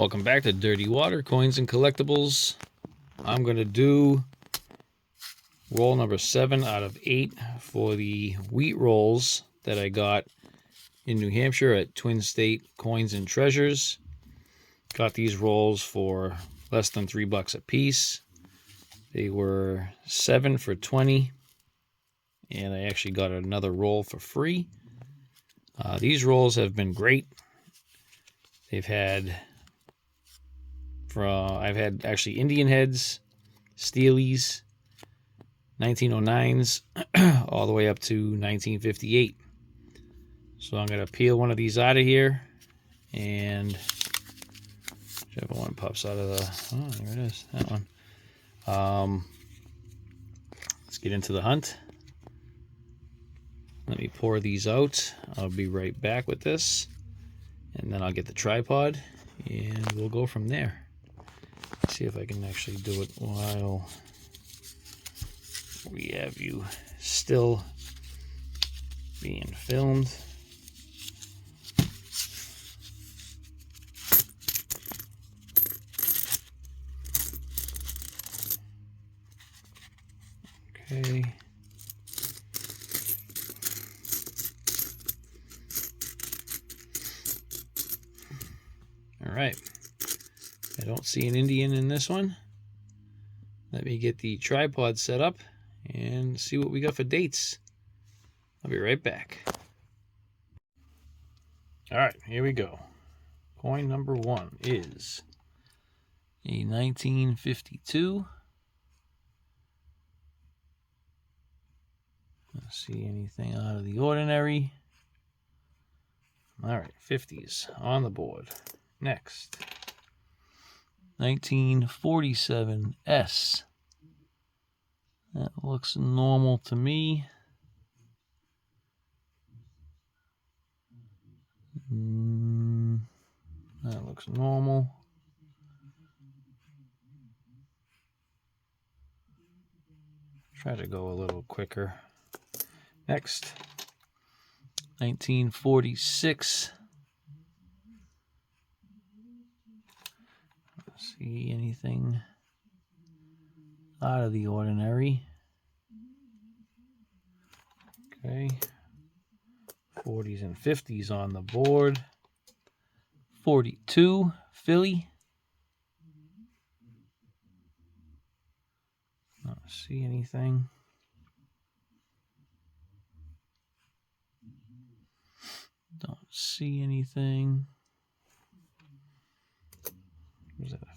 Welcome back to Dirty Water, Coins and Collectibles. I'm going to do roll number 7 out of 8 for the wheat rolls that I got in New Hampshire at Twin State Coins and Treasures. Got these rolls for less than $3 a piece. They were 7 for 20, and I actually got another roll for free. These rolls have been great. I've had actually Indian heads, Steelies, 1909s, all the way up to 1958. So I'm going to peel one of these out of here, and whichever one pops out of the, oh, there it is, that one. Let's get into the hunt. Let me pour these out. I'll be right back with this, and then I'll get the tripod, and we'll go from there. Let's see if I can actually do it while we have you still being filmed. Okay. All right. I don't see an Indian in this one. Let me get the tripod set up and see what we got for dates. I'll be right back. All right, here we go. Coin number 1 is a 1952. Let's see anything out of the ordinary. All right, 50s on the board. Next, 1947 S. That looks normal to me. That looks normal. Try to go a little quicker. Next, 1946. See anything out of the ordinary? Okay. 40s and 50s on the board. 42 Philly. Not see anything. Don't see anything. Was that a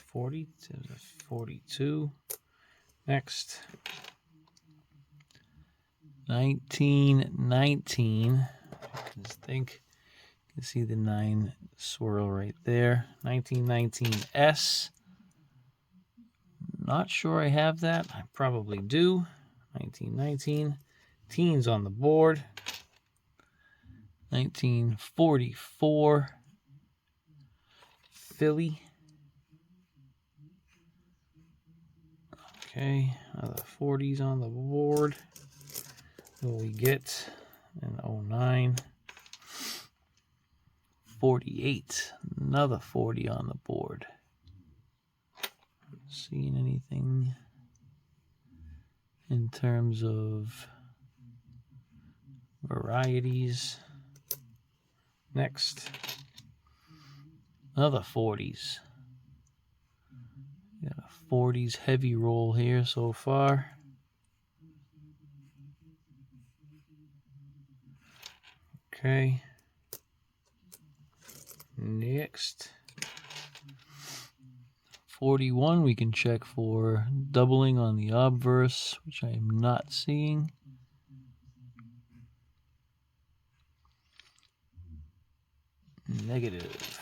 40? It was a 42. Next, 1919. I just think you can see the 9 swirl right there. 1919 S. Not sure I have that. I probably do. 1919. Teens on the board. 1944 Philly. Okay, another 40s on the board. What we get in 09. 48, another 40 on the board. Seeing anything in terms of varieties. Next, another 40s. Got a 40s heavy roll here so far. Okay. Next, 41, we can check for doubling on the obverse, which I am not seeing. Negative.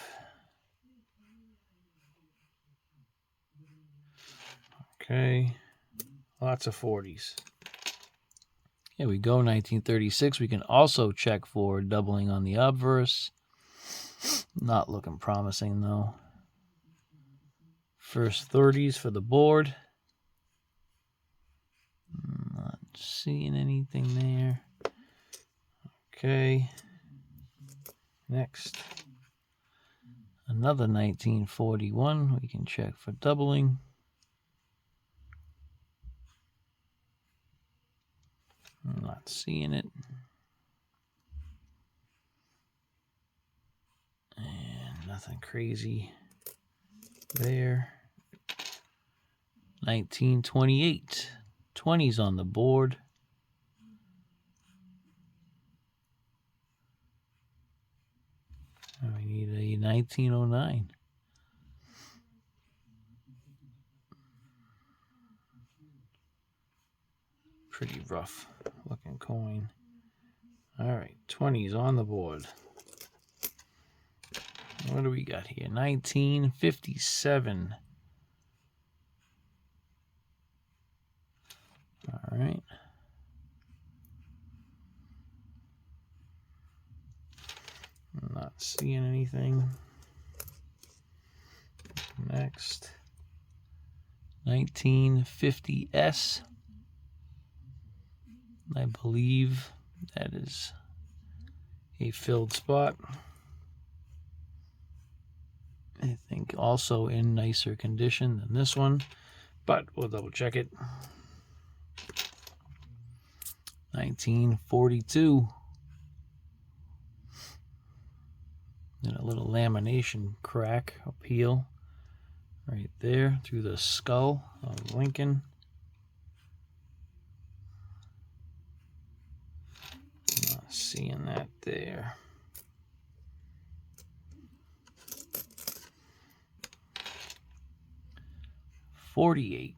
Okay, lots of 40s. Here we go, 1936. We can also check for doubling on the obverse. Not looking promising, though. First 30s for the board. Not seeing anything there. Okay. Next. Another 1941. We can check for doubling. I'm not seeing it. And nothing crazy there. 1928. 20's on the board. We need a 1909. Pretty rough looking coin. All right, 20's on the board. What do we got here? 1957. All right. I'm not seeing anything. Next. 1950S. I believe that is a filled spot. I think also in nicer condition than this one, but we'll double check it. 1942. And a little lamination crack, a peel right there through the skull of Lincoln. Not seeing that there. .48.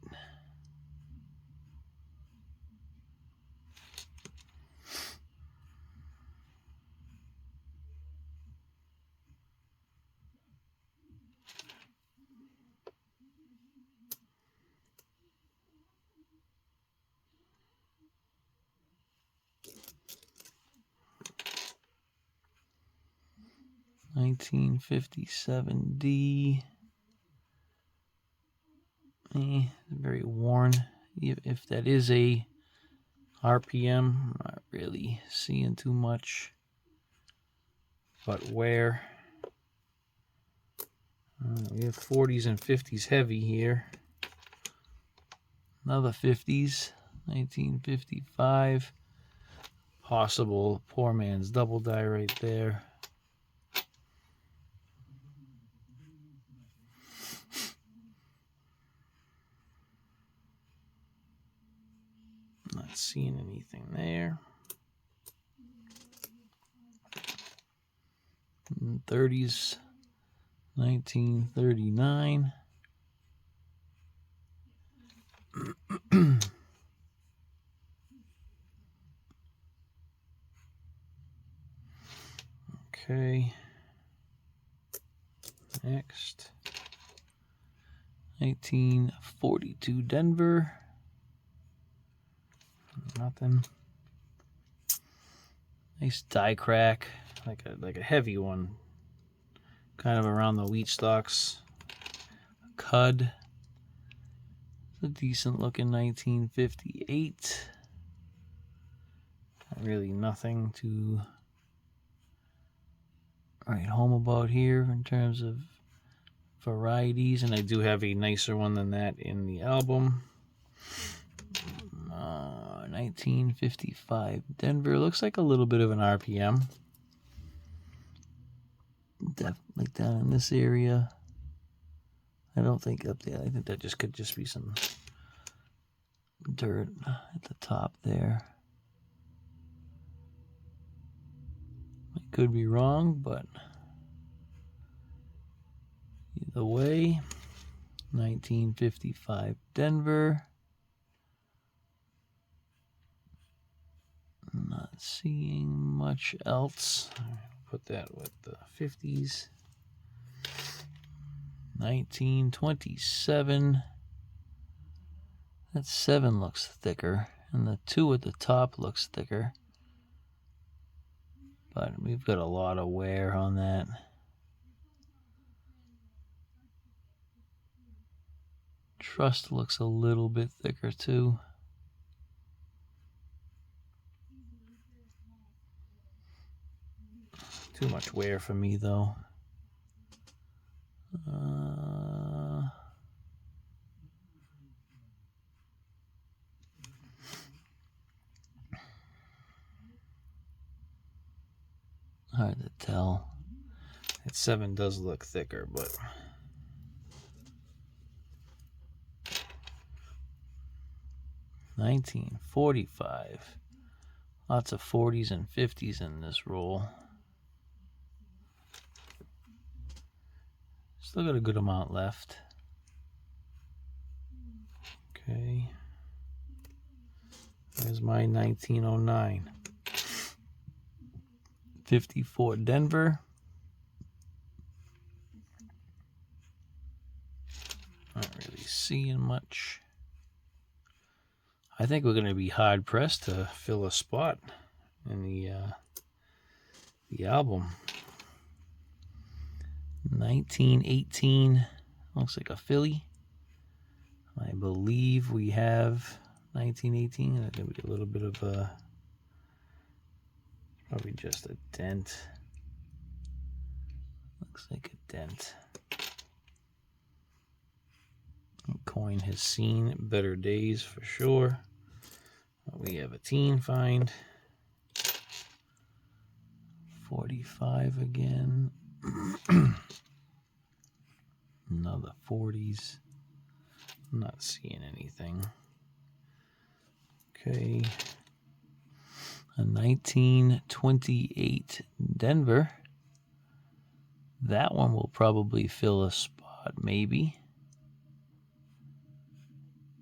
$1957D. Very worn. If that is a RPM, I'm not really seeing too much. But where? We have 40s and 50s heavy here. Another 50s, 1955. Possible poor man's double die right there. Not seeing anything there. 30s, 1939. Okay. Next. 1942 Denver. Nothing. Nice die crack, like a heavy one, kind of around the wheat stalks. Cud. A decent looking 1958. Really nothing to write home about here in terms of varieties, and I do have a nicer one than that in the album. 1955 Denver. Looks like a little bit of an RPM. Definitely down in this area. I don't think up there. I think that could just be some dirt at the top there. I could be wrong, but either way, 1955 Denver. Not seeing much else. Put that with the 50s. 1927. That 7 looks thicker, and the 2 at the top looks thicker. But we've got a lot of wear on that. Trust looks a little bit thicker too. Too much wear for me though. Hard to tell. That 7 does look thicker, but 1945. Lots of 40s and 50s in this roll. Still got a good amount left. Okay. There's my 1909. 54 Denver. Not really seeing much. I think we're going to be hard pressed to fill a spot in the album. 1918 looks like a Philly. I believe we have 1918. I think we get a little bit of a, probably just a dent. Looks like a dent. Coin has seen better days for sure. We have a teen find. 45 again. Another 40s. I'm not seeing anything. Okay. A 1928 Denver. That one will probably fill a spot, maybe.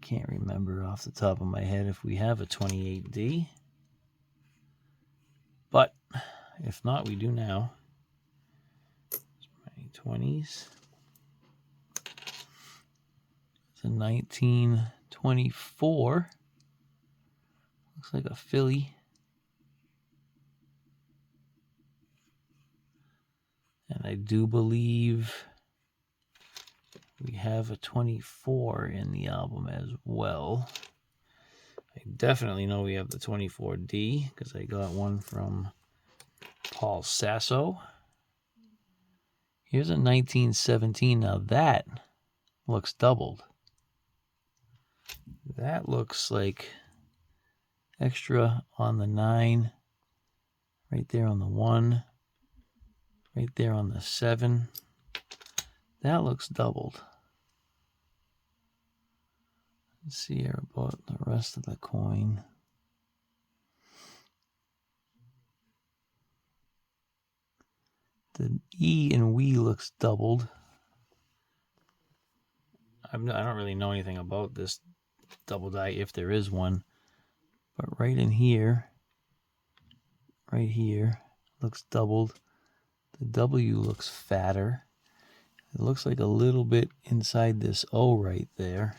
Can't remember off the top of my head if we have a 28D. But if not, we do now. My 20s. It's a 1924. Looks like a Philly. And I do believe we have a 24 in the album as well. I definitely know we have the 24D because I got one from Paul Sasso. Here's a 1917. Now that looks doubled. That looks like extra on the 9, right there on the 1, right there on the 7. That looks doubled. Let's see here about the rest of the coin. The E in we looks doubled. I don't really know anything about this double die, if there is one. But right in here, right here, looks doubled. The W looks fatter. It looks like a little bit inside this O right there.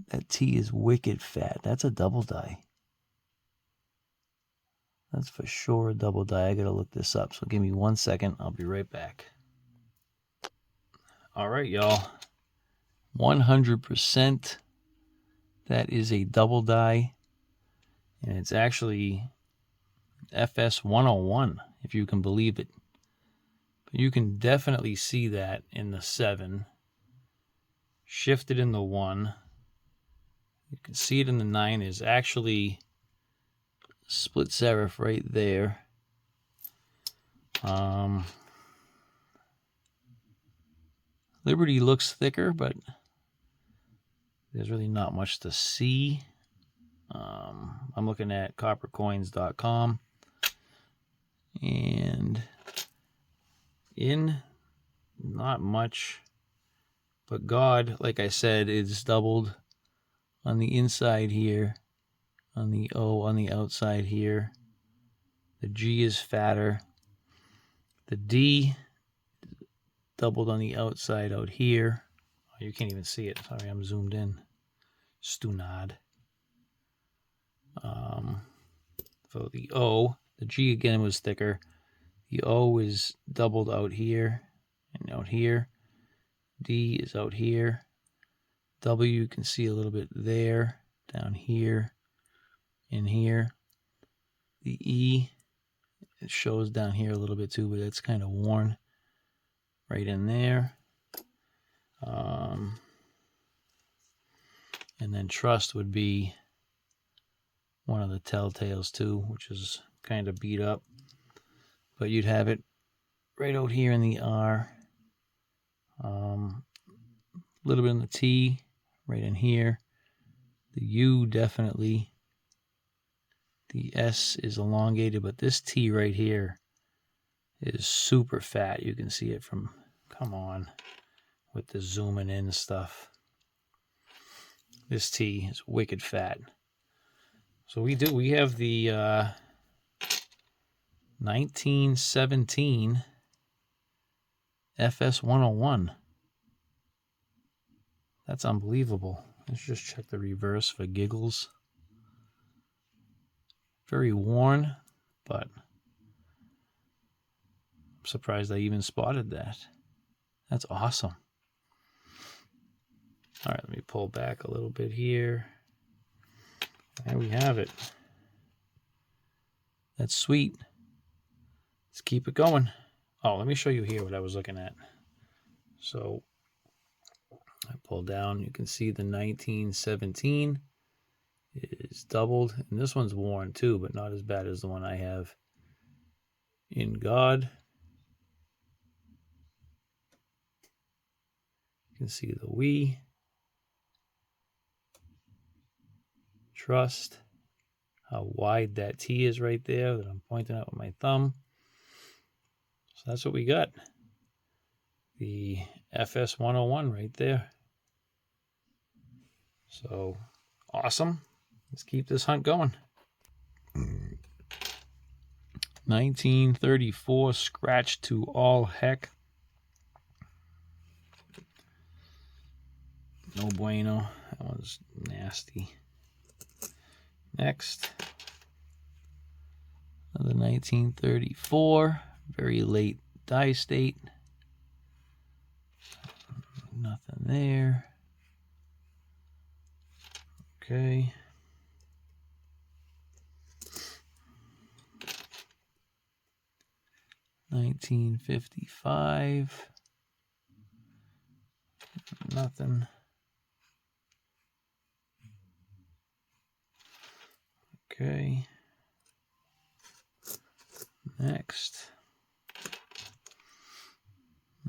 That T is wicked fat. That's a double die. That's for sure a double die. I gotta look this up. So give me 1 second. I'll be right back. All right, y'all. 100% that is a double die. And it's actually FS-101, if you can believe it. But you can definitely see that in the 7. Shifted in the 1. You can see it in the 9 is actually split serif right there. Liberty looks thicker, but there's really not much to see. I'm looking at coppercoins.com, and in not much, but God, like I said, is doubled on the inside here, on the O on the outside here. The G is fatter. The D doubled on the outside out here. Oh, you can't even see it. Sorry, I'm zoomed in. Stunad. So the O, the G again was thicker. The O is doubled out here and out here. D is out here. W you can see a little bit there, down here, in here. The E It shows down here a little bit too, but it's kind of worn right in there. And then trust would be one of the telltales too, which is kind of beat up. But you'd have it right out here in the R. A little bit in the T, right in here. The U definitely. The S is elongated, but this T right here is super fat. You can see it from, come on, with the zooming in stuff. This T is wicked fat. So we have the 1917 FS-101. That's unbelievable. Let's just check the reverse for giggles. Very worn, but I'm surprised I even spotted that. That's awesome. All right, let me pull back a little bit here. There we have it. That's sweet. Let's keep it going. Oh, let me show you here what I was looking at. So I pull down, you can see the 1917 is doubled, and this one's worn too, but not as bad as the one I have. In God, you can see the we. Trust, how wide that T is right there that I'm pointing out with my thumb. So that's what we got. The FS-101 right there. So awesome. Let's keep this hunt going. 1934 scratch to all heck. No bueno. That one's nasty. Next, another 1934, very late die state. Nothing there. Okay. $1955. Nothing. Okay. Next.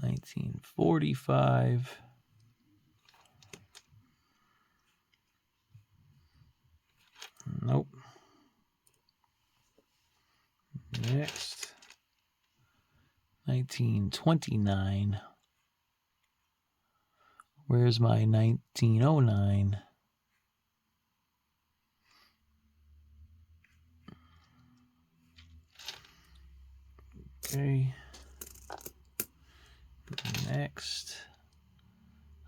1945. Nope. Next. 1929. Where's my 1909? Okay. Next.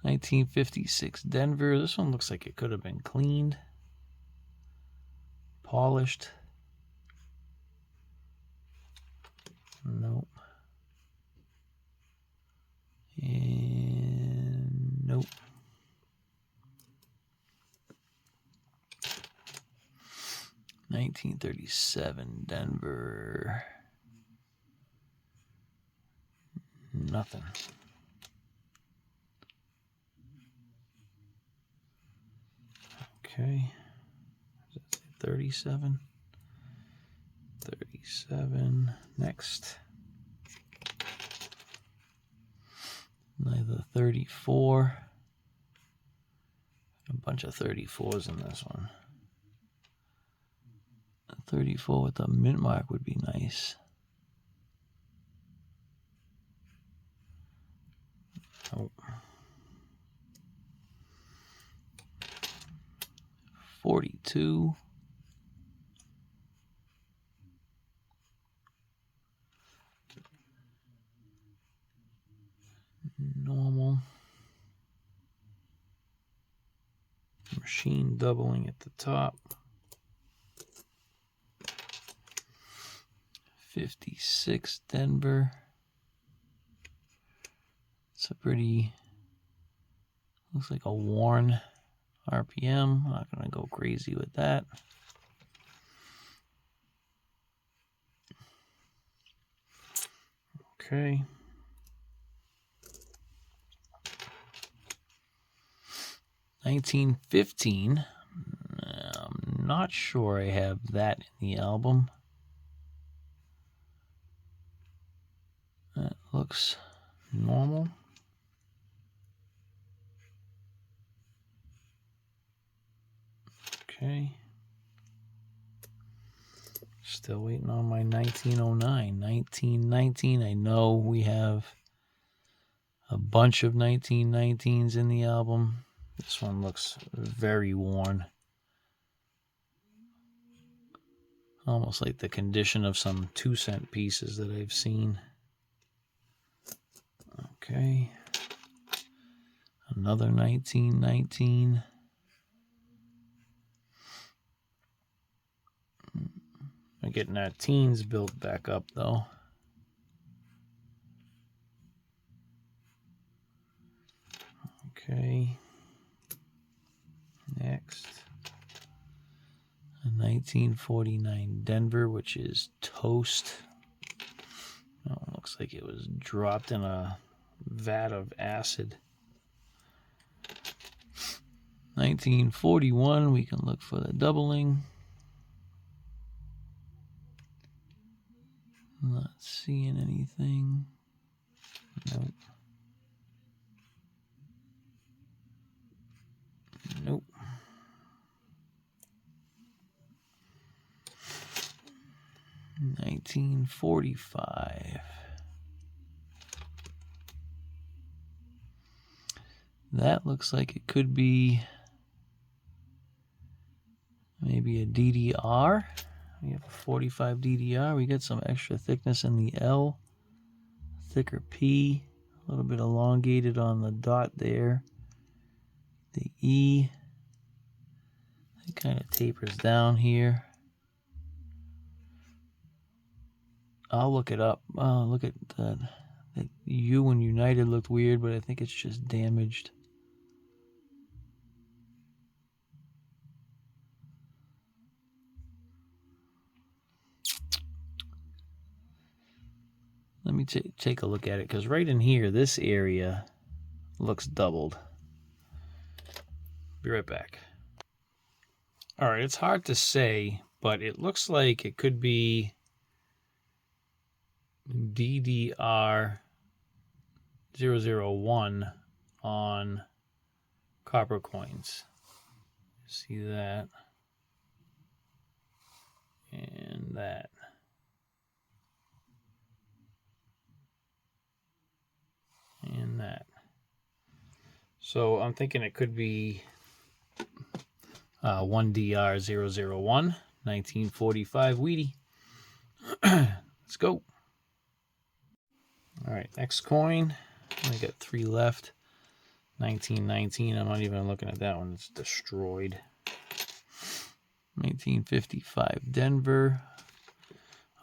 1956 Denver. This one looks like it could have been cleaned. Polished. Nope. And nope. $1937 Denver. Nothing. Okay. Does that say 37? 37. Next. Neither 34. A bunch of 34s in this one. A 34 with a mint mark would be nice. Oh. 42. Normal. Machine doubling at the top. 56 Denver. It's a pretty, looks like a worn RPM. I'm not going to go crazy with that. Okay. $19.15. I'm not sure I have that in the album. That looks normal. Okay. Still waiting on my 1909. 1919. I know we have a bunch of 1919s in the album. This one looks very worn. Almost like the condition of some 2-cent pieces that I've seen. Okay. Another 1919. We're getting our teens built back up, though. Okay. Next. A 1949 Denver, which is toast. Oh, looks like it was dropped in a vat of acid. 1941, we can look for the doubling. Not seeing anything. Nope. Nope. $19.45. That looks like it could be maybe a DDR. We have a 45 DDR. We got some extra thickness in the L. Thicker P. A little bit elongated on the dot there. The E. It kind of tapers down here. I'll look it up. Oh, look at that. The U and United looked weird, but I think it's just damaged. Let me take a look at it, because right in here, this area looks doubled. Be right back. All right, it's hard to say, but it looks like it could be DDR 001 on copper coins. See that? And that. And that. So I'm thinking it could be 1DR001, 1945 Wheatie. Let's go. All right, next coin. I got 3 left. 1919. I'm not even looking at that one. It's destroyed. 1955 Denver.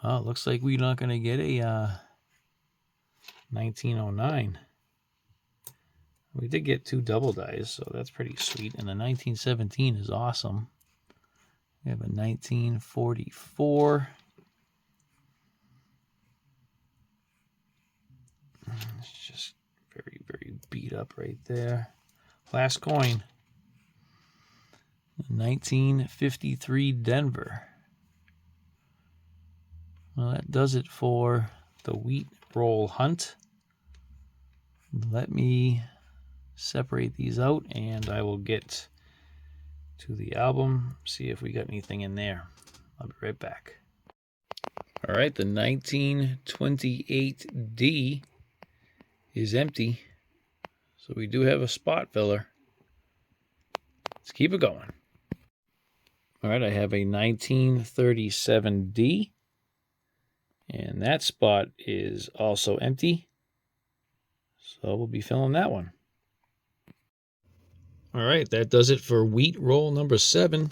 Oh, looks like we're not going to get a 1909. We did get 2 double dies, so that's pretty sweet. And the 1917 is awesome. We have a 1944. It's just very, very beat up right there. Last coin. 1953 Denver. Well, that does it for the wheat roll hunt. Let me separate these out and I will get to the album, see if we got anything in there. I'll be right back. All right, the 1928D is empty, so we do have a spot filler. Let's keep it going. All right, I have a 1937D, and that spot is also empty, so we'll be filling that one. All right, that does it for wheat roll number 7.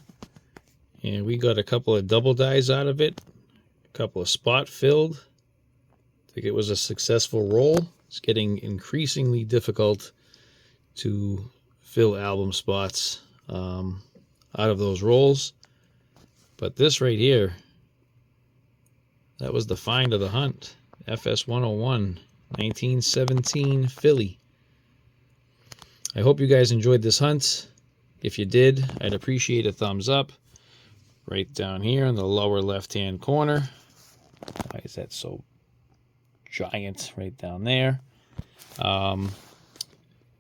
And we got a couple of double dies out of it, a couple of spot filled. I think it was a successful roll. It's getting increasingly difficult to fill album spots out of those rolls. But this right here, that was the find of the hunt. FS-101, 1917 Philly. I hope you guys enjoyed this hunt. If you did, I'd appreciate a thumbs up. Right down here in the lower left-hand corner. Why is that so giant right down there?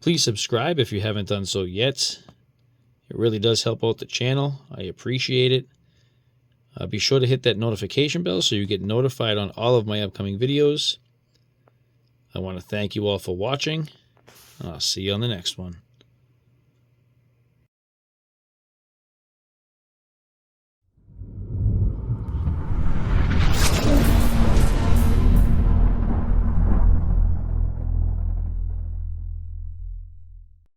Please subscribe if you haven't done so yet. It really does help out the channel. I appreciate it. Be sure to hit that notification bell so you get notified on all of my upcoming videos. I want to thank you all for watching. I'll see you on the next one.